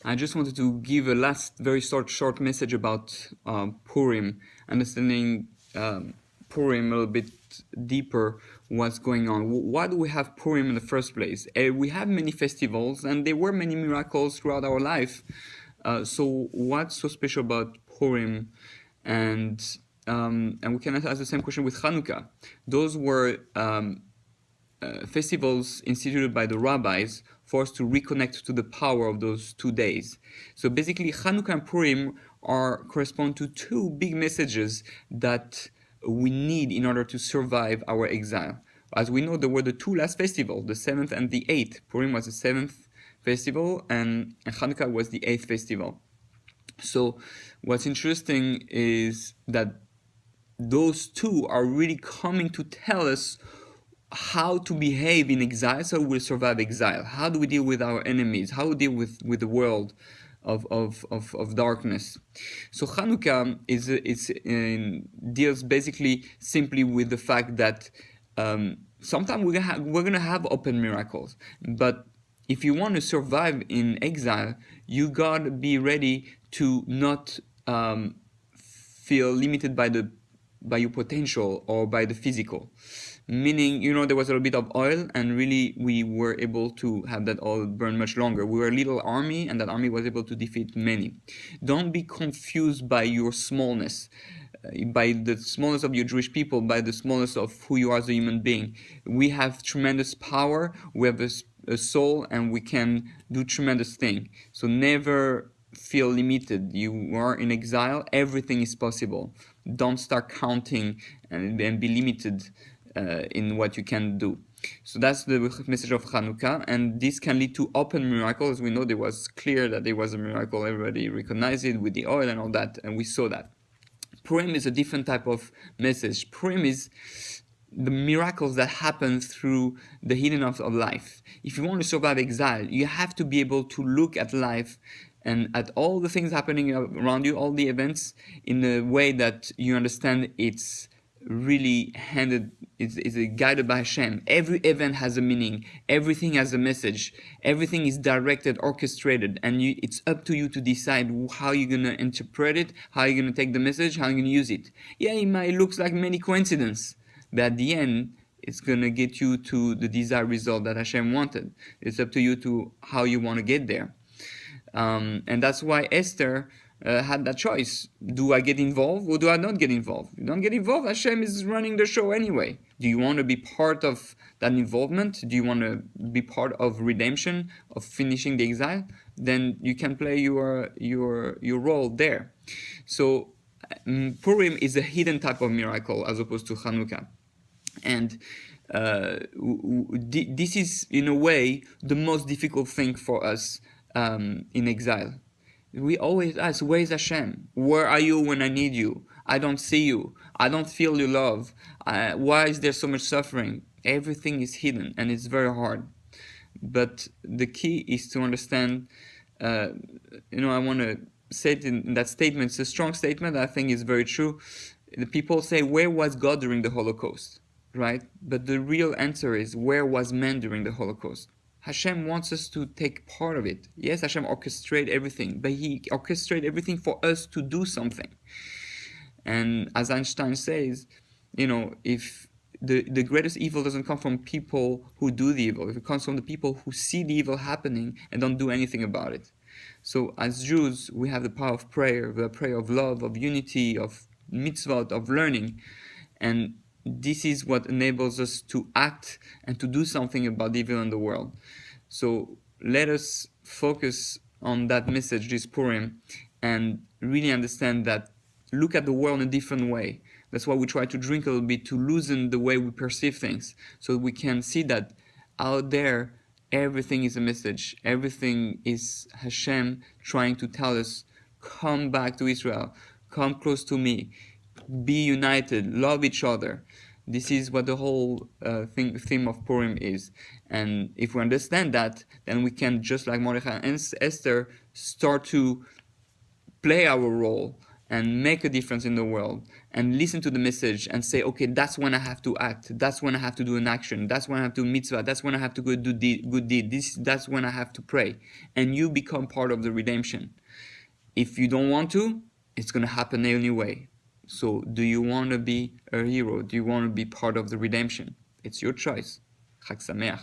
I just wanted to give a last very short message about Purim, understanding Purim a little bit deeper, what's going on. Why do we have Purim in the first place? We have many festivals, and there were many miracles throughout our life. So what's so special about Purim? And we can ask the same question with Chanukah. Those were festivals instituted by the rabbis for us to reconnect to the power of those 2 days. So basically, Chanukah and Purim correspond to two big messages that we need in order to survive our exile. As we know, there were the two last festivals, the 7th and the 8th. Purim was the 7th festival, and Chanukah was the 8th festival. So what's interesting is that those two are really coming to tell us how to behave in exile so we'll survive exile. How do we deal with our enemies? How do we deal with the world of darkness? So Chanukah deals basically simply with the fact that sometimes we're gonna have open miracles, but if you want to survive in exile, you gotta be ready to not feel limited by your potential or by the physical. Meaning, there was a little bit of oil, and really we were able to have that oil burn much longer. We were a little army, and that army was able to defeat many. Don't be confused by your smallness, by the smallness of your Jewish people, by the smallness of who you are as a human being. We have tremendous power, we have a soul, and we can do tremendous things. So never feel limited. You are in exile, everything is possible. Don't start counting and be limited in what you can do. So that's the message of Chanukah, and this can lead to open miracles. We know there was clear that there was a miracle, everybody recognized it with the oil and all that, and we saw that. Purim is a different type of message. Purim is the miracles that happen through the hidden of life. If you want to survive exile, you have to be able to look at life and at all the things happening around you, all the events, in a way that you understand it's really is guided by Hashem. Every event has a meaning, everything has a message, everything is directed, orchestrated, and it's up to you to decide how you're going to interpret it, how you're going to take the message, how you're going to use it. Yeah, it might look like many coincidences, but at the end, it's going to get you to the desired result that Hashem wanted. It's up to you to how you want to get there. And that's why Esther had that choice. Do I get involved or do I not get involved? If you don't get involved, Hashem is running the show anyway. Do you want to be part of that involvement? Do you want to be part of redemption, of finishing the exile? Then you can play your role there. So Purim is a hidden type of miracle as opposed to Chanukah. And this is, in a way, the most difficult thing for us in exile. We always ask, where is Hashem? Where are you when I need you? I don't see you. I don't feel your love. Why is there so much suffering? Everything is hidden, and it's very hard. But the key is to understand, I want to say it in that statement. It's a strong statement. I think it's very true. The people say, where was God during the Holocaust? Right? But the real answer is, where was man during the Holocaust? Hashem wants us to take part of it. Yes, Hashem orchestrates everything, but He orchestrates everything for us to do something. And as Einstein says, if the greatest evil doesn't come from people who do the evil, if it comes from the people who see the evil happening and don't do anything about it. So as Jews, we have the power of prayer, the prayer of love, of unity, of mitzvot, of learning. And this is what enables us to act and to do something about the evil in the world. So let us focus on that message this Purim and really understand that, look at the world in a different way. That's why we try to drink a little bit, to loosen the way we perceive things, so we can see that out there everything is a message. Everything is Hashem trying to tell us, come back to Israel, come close to me, be united, love each other. This is what the whole theme of Purim is. And if we understand that, then we can, just like Mordechai and Esther, start to play our role and make a difference in the world and listen to the message and say, okay, that's when I have to act. That's when I have to do an action. That's when I have to mitzvah. That's when I have to go do good deed. That's when I have to pray. And you become part of the redemption. If you don't want to, it's going to happen anyway. So do you want to be a hero? Do you want to be part of the redemption? It's your choice. Chag Sameach.